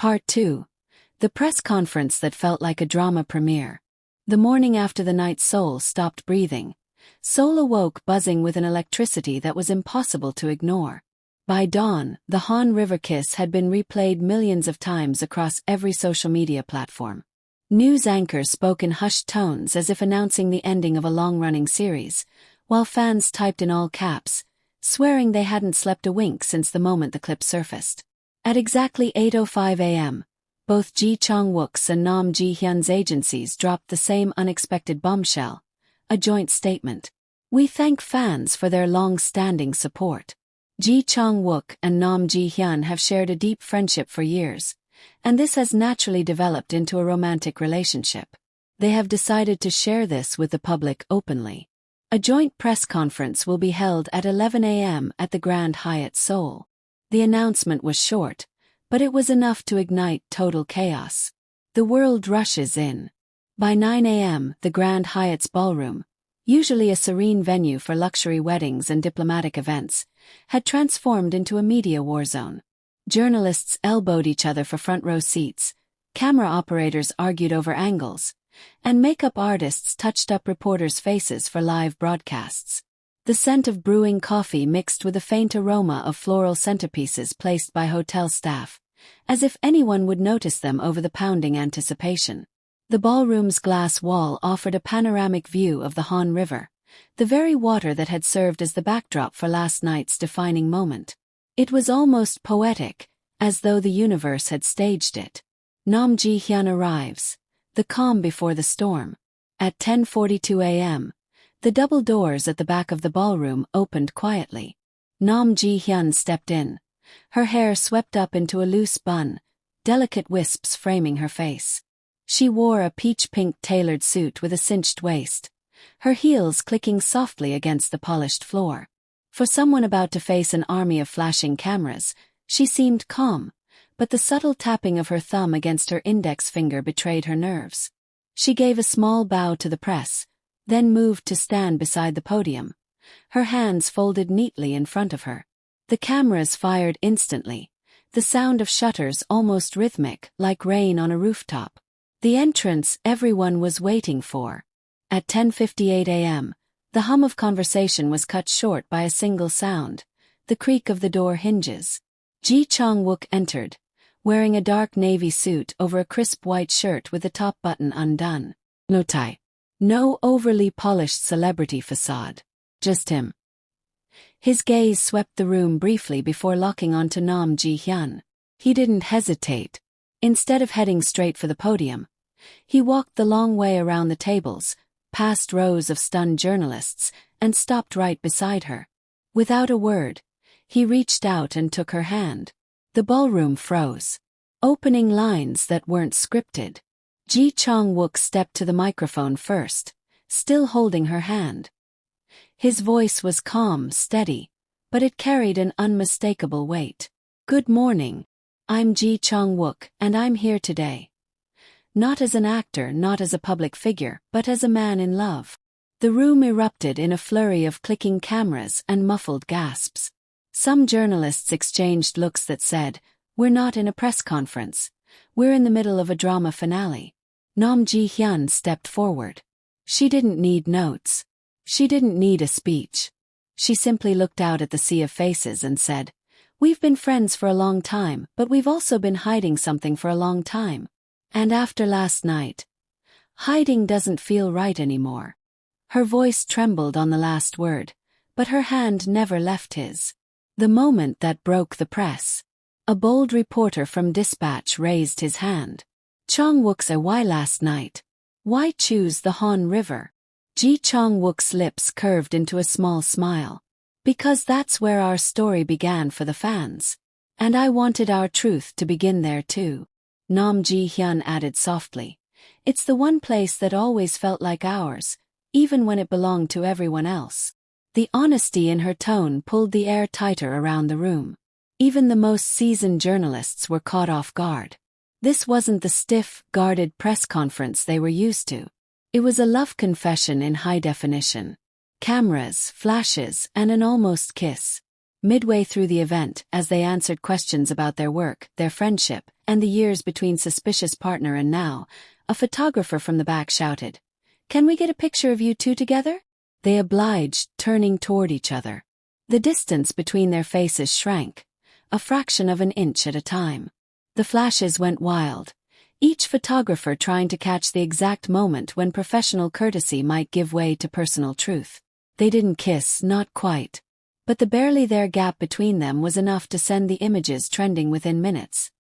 Part 2. The press conference that felt like a drama premiere. The morning after the night Seoul stopped breathing, Seoul awoke buzzing with an electricity that was impossible to ignore. By dawn, the Han River kiss had been replayed millions of times across every social media platform. News anchors spoke in hushed tones as if announcing the ending of a long-running series, while fans typed in all caps, swearing they hadn't slept a wink since the moment the clip surfaced. At exactly 8:05 a.m., both Chang Wook's and Nam Ji-hyun's agencies dropped the same unexpected bombshell, a joint statement. "We thank fans for their long-standing support. Chang Wook and Nam Ji-hyun have shared a deep friendship for years, and this has naturally developed into a romantic relationship. They have decided to share this with the public openly. A joint press conference will be held at 11 a.m. at the Grand Hyatt Seoul." The announcement was short, but it was enough to ignite total chaos. The world rushes in. By 9 a.m., the Grand Hyatt's ballroom, usually a serene venue for luxury weddings and diplomatic events, had transformed into a media war zone. Journalists elbowed each other for front-row seats, camera operators argued over angles, and makeup artists touched up reporters' faces for live broadcasts. The scent of brewing coffee mixed with a faint aroma of floral centerpieces placed by hotel staff, as if anyone would notice them over the pounding anticipation. The ballroom's glass wall offered a panoramic view of the Han River, the very water that had served as the backdrop for last night's defining moment. It was almost poetic, as though the universe had staged it. Nam Ji-hyun arrives, the calm before the storm. At 10:42 a.m., the double doors at the back of the ballroom opened quietly. Nam Ji-hyun stepped in, her hair swept up into a loose bun, delicate wisps framing her face. She wore a peach-pink tailored suit with a cinched waist, her heels clicking softly against the polished floor. For someone about to face an army of flashing cameras, she seemed calm, but the subtle tapping of her thumb against her index finger betrayed her nerves. She gave a small bow to the press, then moved to stand beside the podium, her hands folded neatly in front of her. The cameras fired instantly, the sound of shutters almost rhythmic, like rain on a rooftop. The entrance everyone was waiting for. At 10:58 a.m., the hum of conversation was cut short by a single sound, the creak of the door hinges. Chang Wook entered, wearing a dark navy suit over a crisp white shirt with the top button undone. No tie. No overly polished celebrity facade. Just him. His gaze swept the room briefly before locking onto Nam Ji-hyun. He didn't hesitate. Instead of heading straight for the podium, he walked the long way around the tables, past rows of stunned journalists, and stopped right beside her. Without a word, he reached out and took her hand. The ballroom froze. Opening lines that weren't scripted. Chang Wook stepped to the microphone first, still holding her hand. His voice was calm, steady, but it carried an unmistakable weight. "Good morning. I'm Chang Wook, and I'm here today. Not as an actor, not as a public figure, but as a man in love." The room erupted in a flurry of clicking cameras and muffled gasps. Some journalists exchanged looks that said, "We're not in a press conference. We're in the middle of a drama finale." Nam Ji-hyun stepped forward. She didn't need notes. She didn't need a speech. She simply looked out at the sea of faces and said, "We've been friends for a long time, but we've also been hiding something for a long time. And after last night, hiding doesn't feel right anymore." Her voice trembled on the last word, but her hand never left his. The moment that broke the press. A bold reporter from Dispatch raised his hand. "Chang Wook's why last night? Why choose the Han River?" Chang Wook's lips curved into a small smile. "Because that's where our story began for the fans. And I wanted our truth to begin there too." Nam Ji-hyun added softly, "It's the one place that always felt like ours, even when it belonged to everyone else." The honesty in her tone pulled the air tighter around the room. Even the most seasoned journalists were caught off guard. This wasn't the stiff, guarded press conference they were used to. It was a love confession in high definition. Cameras, flashes, and an almost kiss. Midway through the event, as they answered questions about their work, their friendship, and the years between suspicious partner and now, a photographer from the back shouted, "Can we get a picture of you two together?" They obliged, turning toward each other. The distance between their faces shrank, a fraction of an inch at a time. The flashes went wild, each photographer trying to catch the exact moment when professional courtesy might give way to personal truth. They didn't kiss, not quite. But the barely there gap between them was enough to send the images trending within minutes.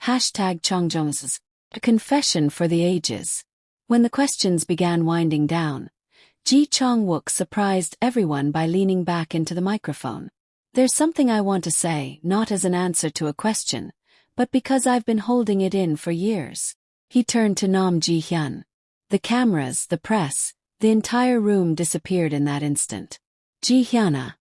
#Changjong's a confession for the ages. When the questions began winding down, Chang Wook surprised everyone by leaning back into the microphone. "There's something I want to say, not as an answer to a question, but because I've been holding it in for years." He turned to Hyun. The cameras, the press, the entire room disappeared in that instant. "Hyun,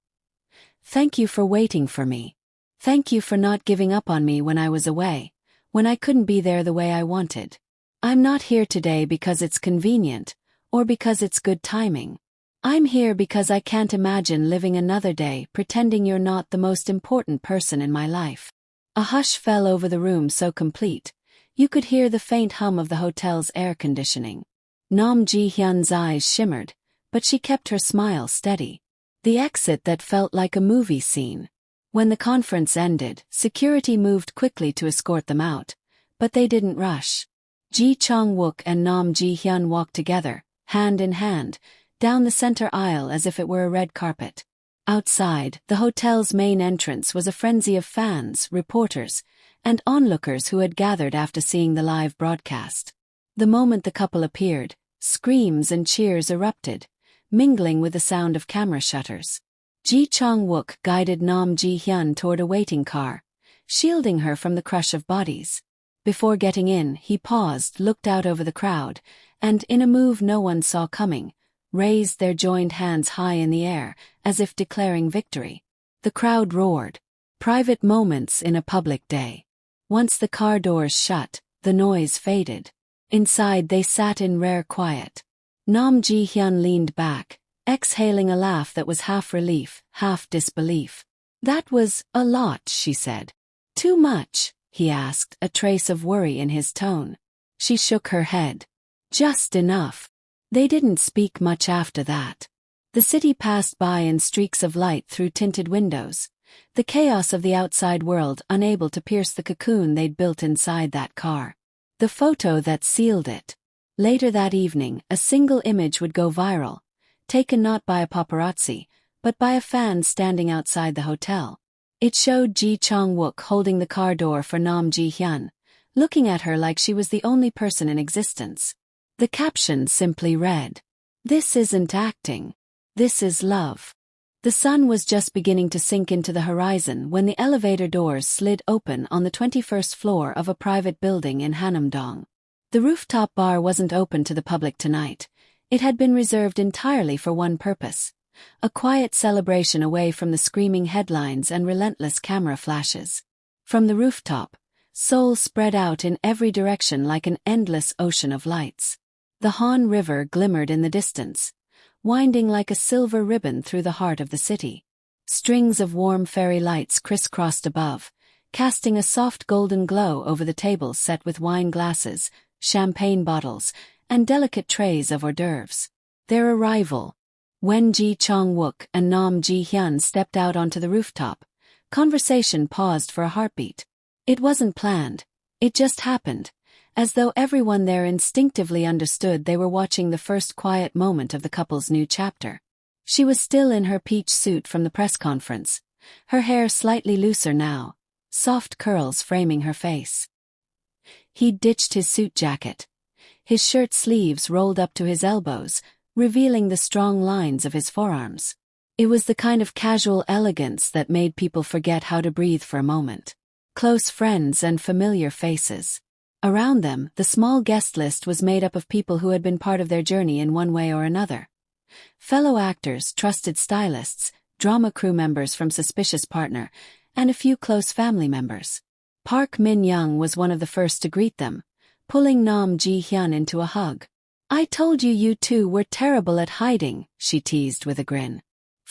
thank you for waiting for me. Thank you for not giving up on me when I was away, when I couldn't be there the way I wanted. I'm not here today because it's convenient, or because it's good timing. I'm here because I can't imagine living another day pretending you're not the most important person in my life." A hush fell over the room so complete, you could hear the faint hum of the hotel's air conditioning. Hyun's eyes shimmered, but she kept her smile steady. The exit that felt like a movie scene. When the conference ended, security moved quickly to escort them out, but they didn't rush. Chang Wook and Hyun walked together, hand in hand, down the center aisle as if it were a red carpet. Outside, the hotel's main entrance was a frenzy of fans, reporters, and onlookers who had gathered after seeing the live broadcast. The moment the couple appeared, screams and cheers erupted, mingling with the sound of camera shutters. Chang Wook guided Hyun toward a waiting car, shielding her from the crush of bodies. Before getting in, he paused, looked out over the crowd, and, in a move no one saw coming, raised their joined hands high in the air, as if declaring victory. The crowd roared. Private moments in a public day. Once the car doors shut, the noise faded. Inside they sat in rare quiet. Hyun leaned back, exhaling a laugh that was half relief, half disbelief. "That was a lot," she said. "Too much?" he asked, a trace of worry in his tone. She shook her head. "Just enough." They didn't speak much after that. The city passed by in streaks of light through tinted windows, the chaos of the outside world unable to pierce the cocoon they'd built inside that car. The photo that sealed it. Later that evening, a single image would go viral, taken not by a paparazzi, but by a fan standing outside the hotel. It showed Chang Wook holding the car door for Hyun, looking at her like she was the only person in existence. The caption simply read, "This isn't acting. This is love." The sun was just beginning to sink into the horizon when the elevator doors slid open on the 21st floor of a private building in Hanamdong. The rooftop bar wasn't open to the public tonight. It had been reserved entirely for one purpose: a quiet celebration away from the screaming headlines and relentless camera flashes. From the rooftop, Seoul spread out in every direction like an endless ocean of lights. The Han River glimmered in the distance, winding like a silver ribbon through the heart of the city. Strings of warm fairy lights crisscrossed above, casting a soft golden glow over the tables set with wine glasses, champagne bottles, and delicate trays of hors d'oeuvres. Their arrival. When Chang Wook and Hyun stepped out onto the rooftop, conversation paused for a heartbeat. It wasn't planned. It just happened, as though everyone there instinctively understood they were watching the first quiet moment of the couple's new chapter. She was still in her peach suit from the press conference, her hair slightly looser now, soft curls framing her face. He'd ditched his suit jacket. His shirt sleeves rolled up to his elbows, revealing the strong lines of his forearms. It was the kind of casual elegance that made people forget how to breathe for a moment. Close friends and familiar faces. Around them, the small guest list was made up of people who had been part of their journey in one way or another. Fellow actors, trusted stylists, drama crew members from Suspicious Partner, and a few close family members. Park Min-young was one of the first to greet them, pulling Hyun into a hug. "I told you you two were terrible at hiding," she teased with a grin.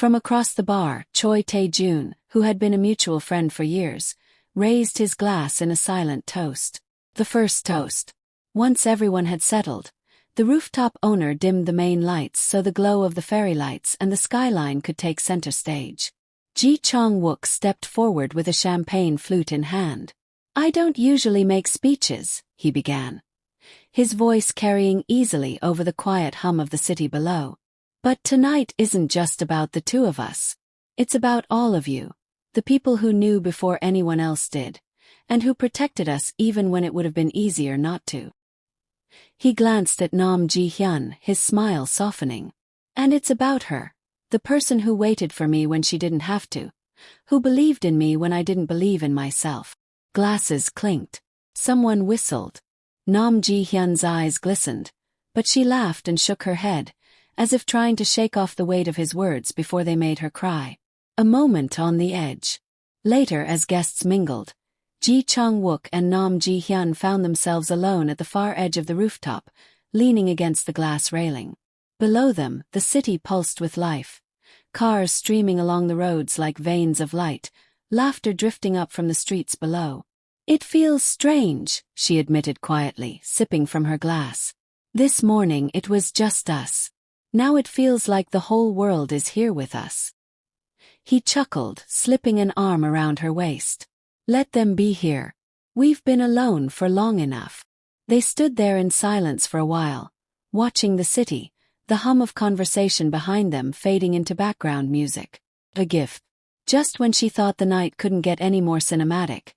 From across the bar, Choi Tae-jun, who had been a mutual friend for years, raised his glass in a silent toast. The first toast. Once everyone had settled, the rooftop owner dimmed the main lights so the glow of the fairy lights and the skyline could take center stage. Chang Wook stepped forward with a champagne flute in hand. "I don't usually make speeches," he began, his voice carrying easily over the quiet hum of the city below. "But tonight isn't just about the two of us. It's about all of you, the people who knew before anyone else did, and who protected us even when it would have been easier not to." He glanced at Nam Ji-hyun, his smile softening. "And it's about her, the person who waited for me when she didn't have to, who believed in me when I didn't believe in myself." Glasses clinked. Someone whistled. Nam Ji-hyun's eyes glistened, but she laughed and shook her head, as if trying to shake off the weight of his words before they made her cry. A moment on the edge. Later, as guests mingled, Chang Wook and Nam Ji-hyun found themselves alone at the far edge of the rooftop, leaning against the glass railing. Below them, the city pulsed with life. Cars streaming along the roads like veins of light, laughter drifting up from the streets below. "It feels strange," she admitted quietly, sipping from her glass. "This morning it was just us. Now it feels like the whole world is here with us." He chuckled, slipping an arm around her waist. "Let them be here. We've been alone for long enough." They stood there in silence for a while, watching the city, the hum of conversation behind them fading into background music. A gift. Just when she thought the night couldn't get any more cinematic,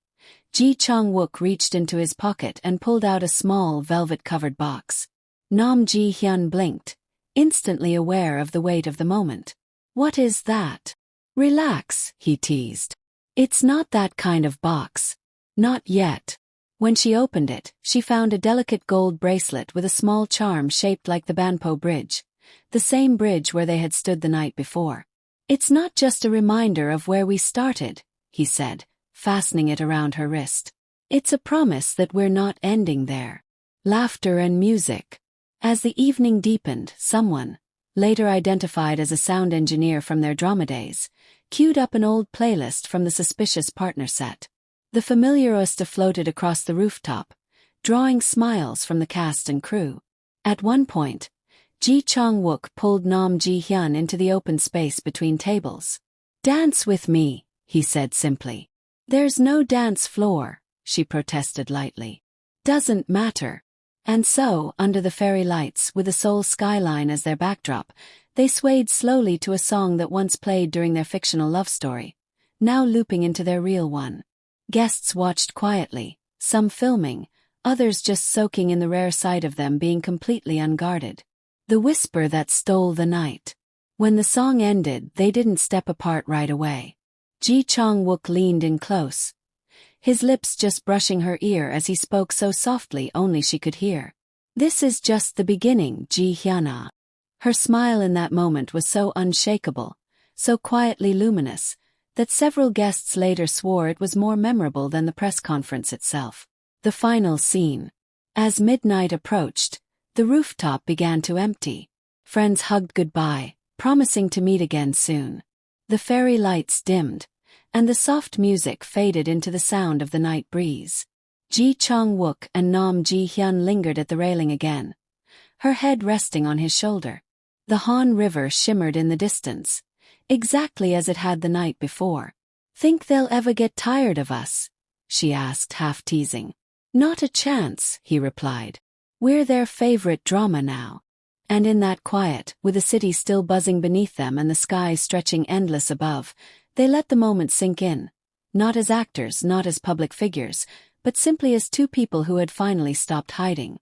Chang Wook reached into his pocket and pulled out a small velvet-covered box. Nam Ji-hyun blinked, instantly aware of the weight of the moment. "What is that?" "Relax," he teased. "It's not that kind of box. Not yet." When she opened it, she found a delicate gold bracelet with a small charm shaped like the Banpo Bridge, the same bridge where they had stood the night before. "It's not just a reminder of where we started," he said, fastening it around her wrist. "It's a promise that we're not ending there." Laughter and music. As the evening deepened, someone, later identified as a sound engineer from their drama days, queued up an old playlist from the Suspicious Partner set. The familiar OSTA floated across the rooftop, drawing smiles from the cast and crew. At one point, Chang Wook pulled Nam Ji-hyun into the open space between tables. "Dance with me," he said simply. "There's no dance floor," she protested lightly. "Doesn't matter." And so, under the fairy lights, with the Seoul skyline as their backdrop, they swayed slowly to a song that once played during their fictional love story, now looping into their real one. Guests watched quietly, some filming, others just soaking in the rare sight of them being completely unguarded. The whisper that stole the night. When the song ended, they didn't step apart right away. Chang Wook leaned in close, his lips just brushing her ear as he spoke so softly only she could hear. "This is just the beginning, Ji-hyuna." Her smile in that moment was so unshakable, so quietly luminous, that several guests later swore it was more memorable than the press conference itself. The final scene. As midnight approached, the rooftop began to empty. Friends hugged goodbye, promising to meet again soon. The fairy lights dimmed, and the soft music faded into the sound of the night breeze. Chang Wook and Nam Ji-hyun lingered at the railing again, her head resting on his shoulder. The Han River shimmered in the distance, exactly as it had the night before. "Think they'll ever get tired of us?" she asked, half teasing. "Not a chance," he replied. "We're their favorite drama now." And in that quiet, with the city still buzzing beneath them and the sky stretching endless above, they let the moment sink in, not as actors, not as public figures, but simply as two people who had finally stopped hiding.